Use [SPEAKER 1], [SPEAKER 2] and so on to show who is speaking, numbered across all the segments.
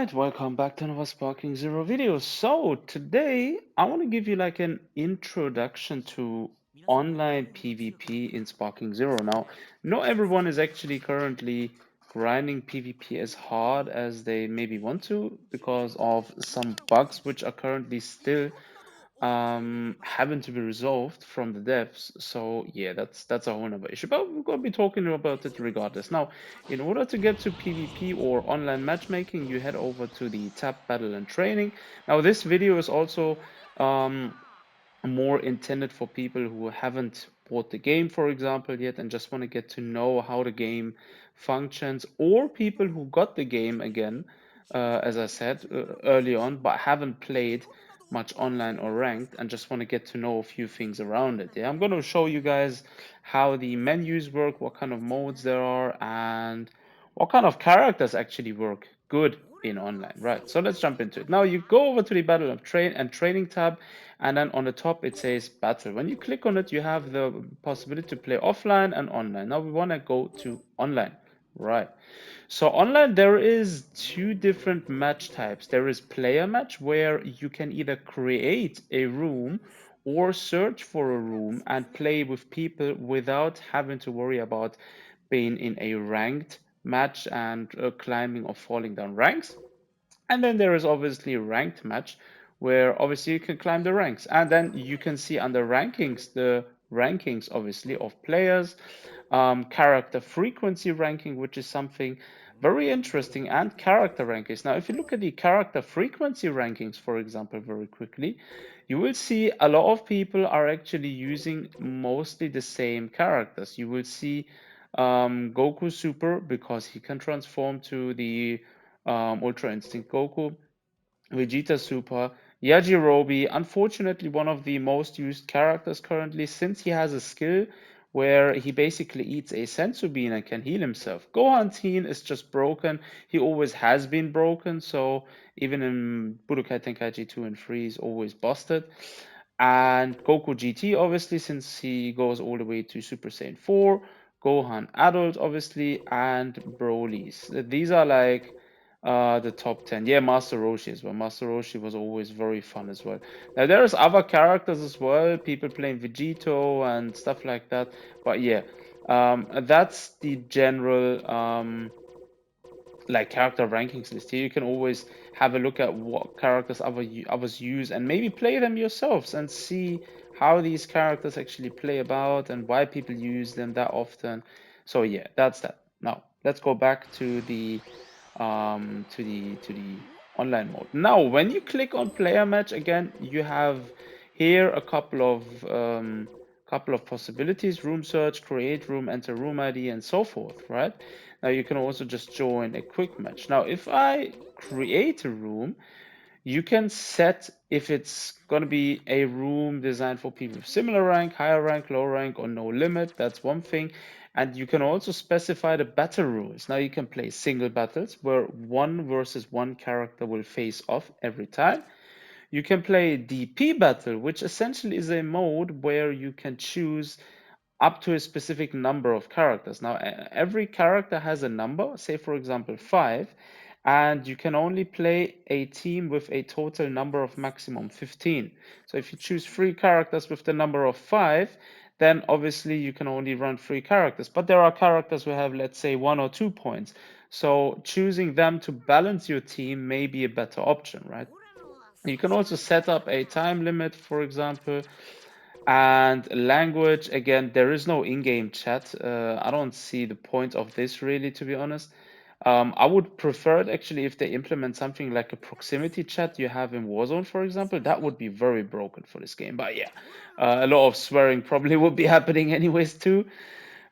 [SPEAKER 1] Alright, welcome back to another Sparking Zero video. So today I want to give you like an introduction to online PvP in Sparking Zero. Now, not everyone is actually currently grinding PvP as hard as they maybe want to because of some bugs which are currently still having to be resolved from the devs. So yeah, that's a whole nother issue. But we're gonna be talking about it regardless. Now, in order to get to PvP or online matchmaking, you head over to the tab Battle and Training. Now, this video is also more intended for people who haven't bought the game, for example, yet and just want to get to know how the game functions, or people who got the game again, as I said early on, but haven't played much online or ranked and just want to get to know a few things around it. Yeah, I'm going to show you guys how the menus work, what kind of modes there are, and what kind of characters actually work good in online. Right, so let's jump into it. Now you go over to the Battle of Training tab, and then on the top it says Battle. When you click on it, you have the possibility to play offline and online. Now we want to go to online. Right. So online there is two different match types. There is player match where you can either create a room or search for a room and play with people without having to worry about being in a ranked match and climbing or falling down ranks. And then there is obviously a ranked match where obviously you can climb the ranks. And then you can see under rankings, the rankings obviously of players, character frequency ranking, which is something very interesting, and character rankings. Now, if you look at the character frequency rankings, for example, very quickly, you will see a lot of people are actually using mostly the same characters. You will see Goku Super because he can transform to the Ultra Instinct Goku, Vegeta Super, Yajirobe, unfortunately one of the most used characters currently since he has a skill where he basically eats a sensu bean and can heal himself. Gohan Teen is just broken. He always has been broken, so even in Budokai Tenkaichi 2 and 3 is always busted. And Goku GT, obviously, since he goes all the way to Super Saiyan 4, Gohan Adult, obviously, and Broly's. These are like the top 10. Yeah, Master Roshi as well. Master Roshi was always very fun as well. Now, there's other characters as well, people playing Vegito and stuff like that. But yeah, that's the general like character rankings list. Here you can always have a look at what characters others use and maybe play them yourselves and see how these characters actually play about and why people use them that often. So yeah, that's that. Now let's go back to the online mode. Now when you click on player match again, you have here a couple of possibilities: room search, create room, enter room ID, and so forth, right? Now you can also just join a quick match. Now if I create a room, you can set if it's going to be a room designed for people with similar rank, higher rank, low rank, or no limit. That's one thing. And you can also specify the battle rules. Now you can play single battles where one versus one character will face off every time. You can play DP battle, which essentially is a mode where you can choose up to a specific number of characters. Now, every character has a number, say for example 5, and you can only play a team with a total number of maximum 15. So if you choose 3 characters with the number of 5, then obviously you can only run 3 characters. But there are characters who have, let's say, 1 or 2 points. So choosing them to balance your team may be a better option, right? You can also set up a time limit, for example, and language. Again, there is no in-game chat. I don't see the point of this really, to be honest. I would prefer it actually if they implement something like a proximity chat you have in Warzone, for example. That would be very broken for this game. But yeah, a lot of swearing probably would be happening anyways too.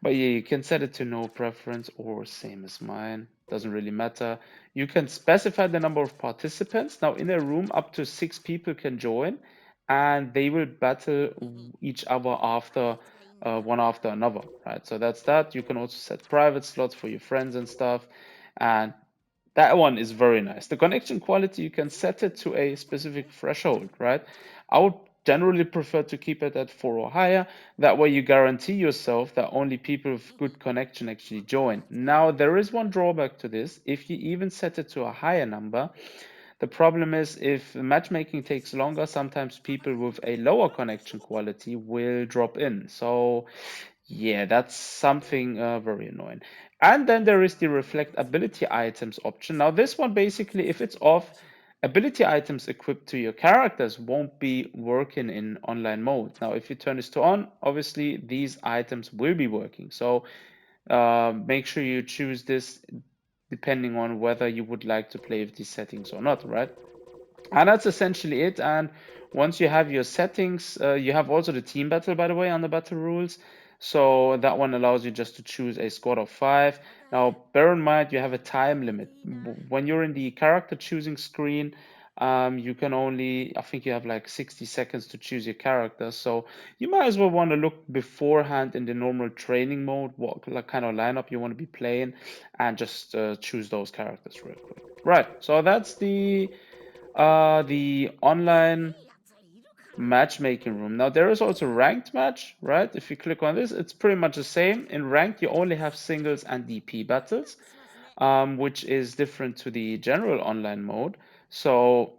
[SPEAKER 1] But yeah, you can set it to no preference or same as mine. Doesn't really matter. You can specify the number of participants. Now, in a room, up to 6 people can join, and they will battle each other after one after another, right? So that's that. You can also set private slots for your friends and stuff, and that one is very nice. The connection quality, you can set it to a specific threshold, right? I would generally prefer to keep it at 4 or higher. That way you guarantee yourself that only people with good connection actually join. Now, there is one drawback to this. If you even set it to a higher number, the problem is if matchmaking takes longer, sometimes people with a lower connection quality will drop in. So yeah, that's something very annoying. And then there is the reflect ability items option. Now this one basically, if it's off, ability items equipped to your characters won't be working in online mode. Now if you turn this to on, obviously these items will be working. So make sure you choose this depending on whether you would like to play with these settings or not, right? And that's essentially it. And once you have your settings, you have also the team battle, by the way, on the battle rules. So that one allows you just to choose a squad of 5. Now, bear in mind, you have a time limit. When you're in the character choosing screen, you can only, I think you have like 60 seconds to choose your character. So you might as well want to look beforehand in the normal training mode, what kind of lineup you want to be playing, and just choose those characters real quick. Right, so that's the online matchmaking room. Now there is also ranked match, right? If you click on this, it's pretty much the same. In ranked, you only have singles and DP battles, which is different to the general online mode. So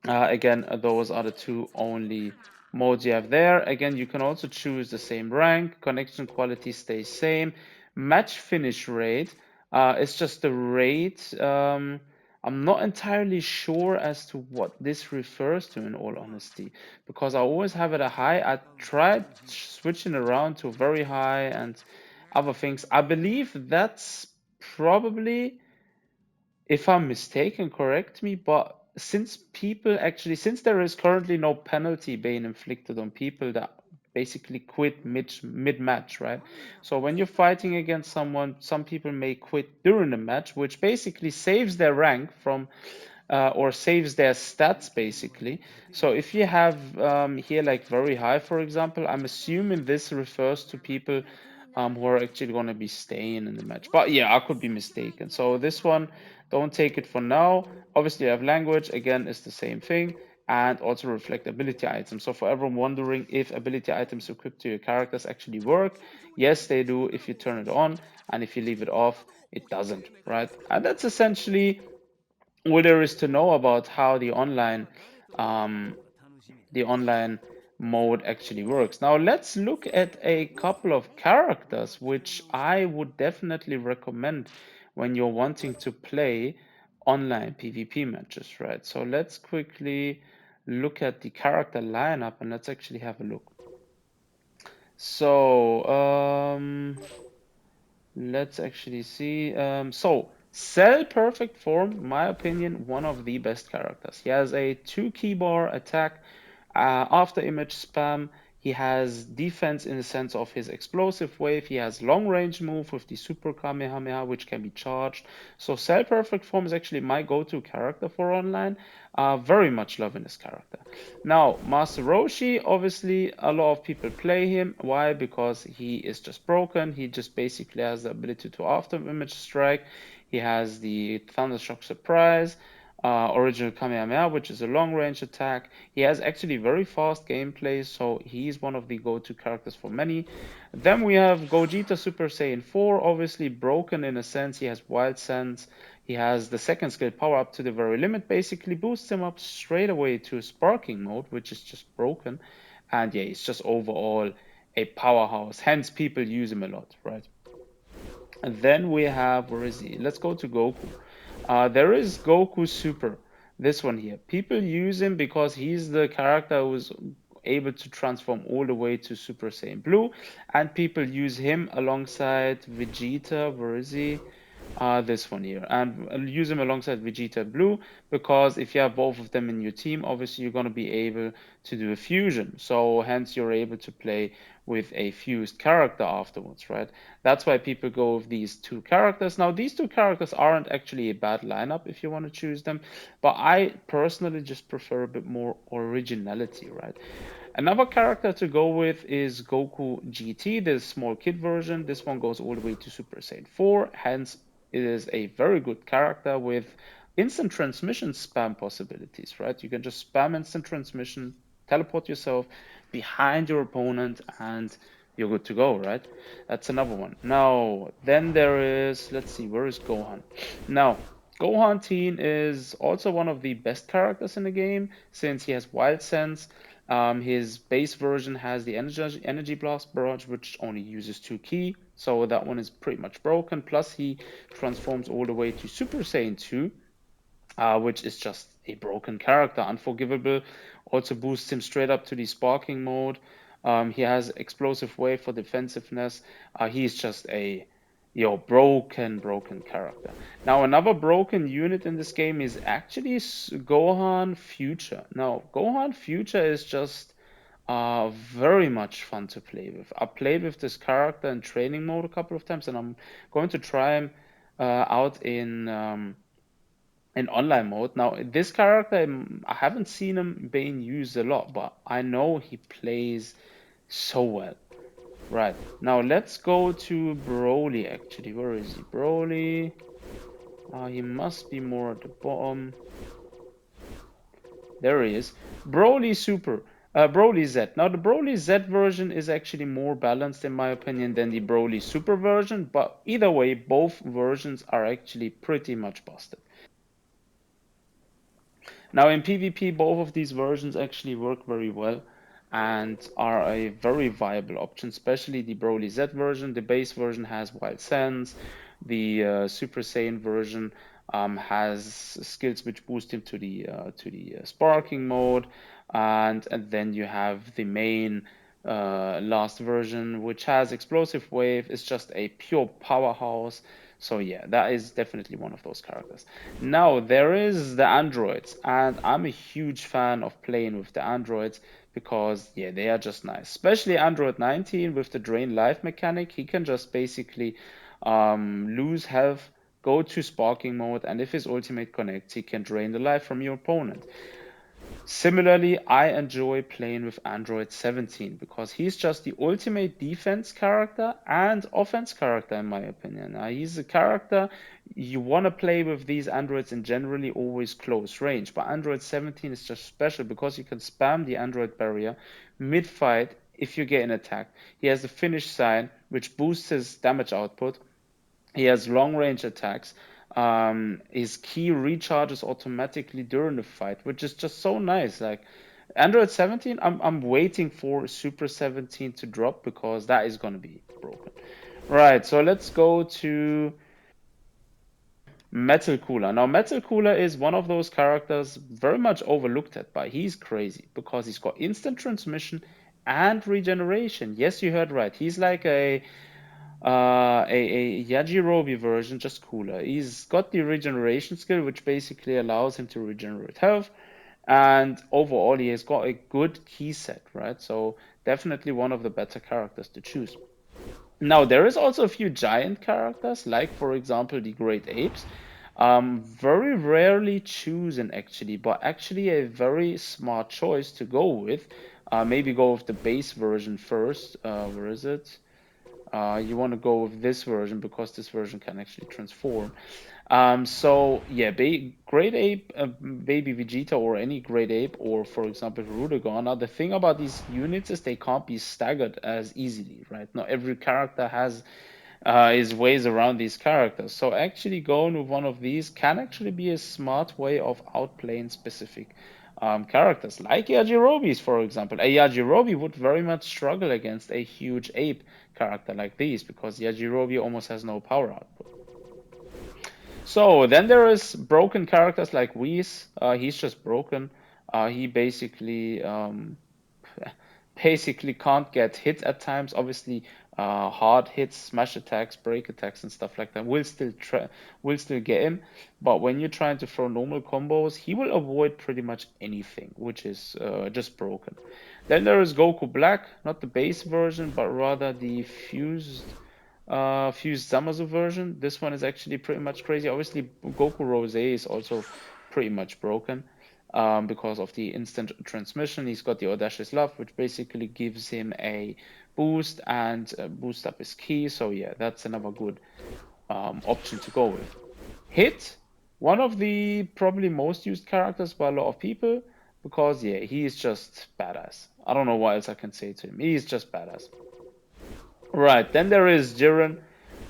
[SPEAKER 1] again, those are the two only modes you have there. Again, you can also choose the same rank. Connection quality stays same. Match finish rate is just the rate. I'm not entirely sure as to what this refers to, in all honesty, because I always have it a high. I tried switching around to very high and other things. I believe that's probably, if I'm mistaken, correct me, but since there is currently no penalty being inflicted on people that basically quit mid-match, right? So when you're fighting against someone, some people may quit during the match, which basically saves their rank from or saves their stats basically. So if you have here like very high, for example, I'm assuming this refers to people who are actually going to be staying in the match. But yeah, I could be mistaken. So this one, don't take it for now. Obviously, you have language, again, it's the same thing, and also reflect ability items. So for everyone wondering if ability items equipped to your characters actually work, yes, they do if you turn it on, and if you leave it off, it doesn't, right? And that's essentially all there is to know about how um, the online mode actually works. Now let's look at a couple of characters which I would definitely recommend when you're wanting to play online PvP matches, right? So let's quickly look at the character lineup and let's actually have a look. So let's actually see. So, Cell Perfect Form, my opinion, one of the best characters. He has a 2 key bar attack after image spam. He has defense in the sense of his explosive wave. He has long range move with the Super Kamehameha, which can be charged. So, Cell Perfect Form is actually my go-to character for online. Very much loving this character. Now, Master Roshi, obviously, a lot of people play him. Why? Because he is just broken. He just basically has the ability to after image strike. He has the Thundershock Surprise, original Kamehameha, which is a long range attack. He has actually very fast gameplay, so he's one of the go-to characters for many. Then we have Gogeta Super Saiyan 4, obviously broken in a sense. He has Wild Sense. He has the second skill power up to the very limit, basically boosts him up straight away to sparking mode, which is just broken. And yeah, he's just overall a powerhouse. Hence, people use him a lot, right? And then we have, where is he? Let's go to Goku. There is Goku Super, this one here. People use him because he's the character who's able to transform all the way to Super Saiyan Blue, and people use him alongside Vegeta. Where is he? This one here, and use him alongside Vegeta Blue, because if you have both of them in your team, obviously you're going to be able to do a fusion. So hence you're able to play with a fused character afterwards, right? That's why people go with these two characters. Now, these two characters aren't actually a bad lineup if you want to choose them, but I personally just prefer a bit more originality, right? Another character to go with is Goku GT, the small kid version. This one goes all the way to Super Saiyan 4, hence it is a very good character with instant transmission spam possibilities, right? You can just spam instant transmission teleport yourself behind your opponent and you're good to go, right? That's another one. Now, then there is, let's see, where is Gohan? Now, Gohan Teen is also one of the best characters in the game since he has Wild Sense. His base version has the energy blast barrage, which only uses 2 ki, so that one is pretty much broken. Plus, he transforms all the way to Super Saiyan 2, which is just a broken character, unforgivable. Also boosts him straight up to the sparking mode. He has explosive wave for defensiveness. He's just a broken character. Now another broken unit in this game is actually Gohan Future. Now Gohan Future is just very much fun to play with. I played with this character in training mode a couple of times, and I'm going to try him out in online mode. Now, this character, I haven't seen him being used a lot, but I know he plays so well. Right, now let's go to Broly actually. Where is he? Broly. He must be more at the bottom. There he is. Broly Super. Broly Z. Now, the Broly Z version is actually more balanced, in my opinion, than the Broly Super version, but either way, both versions are actually pretty much busted. Now in PvP, both of these versions actually work very well and are a very viable option, especially the Broly Z version. The base version has Wild Sense. The Super Saiyan version has skills which boost him to the sparking mode, and then you have the main last version, which has explosive wave. It's just a pure powerhouse. So yeah, that is definitely one of those characters. Now there is the androids, and I'm a huge fan of playing with the androids because yeah, they are just nice. Especially Android 19 with the drain life mechanic. He can just basically lose health, go to sparking mode, and if his ultimate connects, he can drain the life from your opponent. Similarly, I enjoy playing with Android 17 because he's just the ultimate defense character and offense character, in my opinion. He's a character you want to play with these androids in generally always close range, but Android 17 is just special because you can spam the android barrier mid-fight if you get an attack. He has the finish sign, which boosts his damage output. He has long range attacks. His key recharges automatically during the fight, which is just so nice. Like Android 17, I'm waiting for Super 17 to drop because that is gonna be broken. Right, so let's go to Metal Cooler. Now, Metal Cooler is one of those characters very much overlooked at, but he's crazy because he's got instant transmission and regeneration. Yes, you heard right. He's like a Yajirobe version, just cooler. He's got the regeneration skill, which basically allows him to regenerate health. And overall, he has got a good key set, right? So definitely one of the better characters to choose. Now, there is also a few giant characters, like for example, the Great Apes. Very rarely chosen actually, but actually a very smart choice to go with. Maybe go with the base version first. Where is it? You want to go with this version because this version can actually transform. So yeah, Great Ape, Baby Vegeta, or any Great Ape, or for example Rudiger. Now the thing about these units is they can't be staggered as easily, right? Not every character has his ways around these characters. So actually going with one of these can actually be a smart way of outplaying specific characters, like Yajirobe's, for example. A Yajirobe would very much struggle against a huge ape character like these because Yajirobe almost has no power output. So then there is broken characters like Whis. He's just broken. He basically can't get hit at times. Obviously, hard hits, smash attacks, break attacks, and stuff like that will still get him. But when you're trying to throw normal combos, he will avoid pretty much anything, which is just broken. Then there is Goku Black, not the base version, but rather the fused Zamasu version. This one is actually pretty much crazy. Obviously, Goku Rose is also pretty much broken because of the instant transmission. He's got the Audacious Love, which basically gives him a boost and boost up his key. So yeah, that's another good option to go with. Hit, one of the probably most used characters by a lot of people. because yeah, he is just badass. I don't know what else I can say to him. He is just badass. Right, then there is Jiren.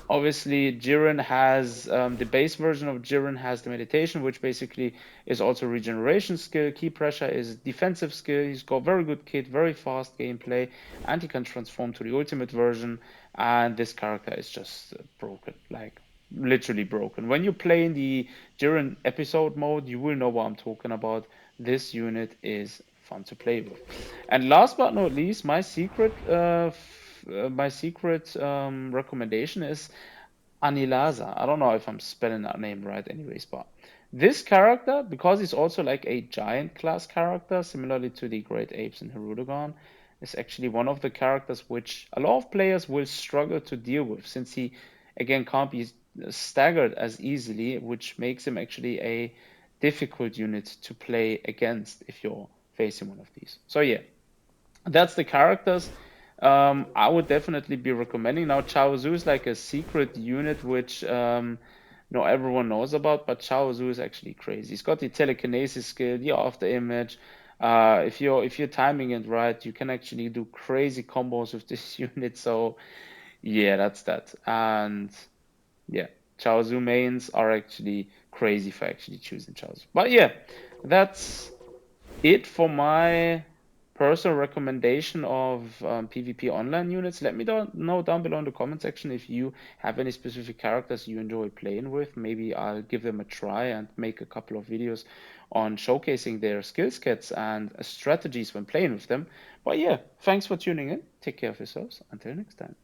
[SPEAKER 1] Obviously, Jiren has the base version of Jiren has the meditation, which basically is also regeneration skill. Key pressure is defensive skill. He's got very good kit, very fast gameplay, and he can transform to the ultimate version. And this character is just broken, like literally broken. When you play in the Jiren episode mode, you will know what I'm talking about. This unit is fun to play with. And last but not least, my secret recommendation is Anilaza. I don't know if I'm spelling that name right, anyways, but this character, because he's also like a giant class character, similarly to the Great Apes in Hirudegarn, is actually one of the characters which a lot of players will struggle to deal with, since he, again, can't be staggered as easily, which makes him actually a difficult unit to play against if you're facing one of these. So yeah, that's the characters. I would definitely be recommending. Now, Chaozu is like a secret unit which not everyone knows about, but Chaozu is actually crazy. He's got the telekinesis skill, the after image. If you're timing it right, you can actually do crazy combos with this unit. So yeah, that's that. And yeah, Chaozu mains are actually crazy for actually choosing Chaozu. But yeah, that's it for my personal recommendation of PvP online units. Let me know down below in the comment section if you have any specific characters you enjoy playing with. Maybe I'll give them a try and make a couple of videos on showcasing their skill sets and strategies when playing with them. But yeah, thanks for tuning in. Take care of yourselves. Until next time.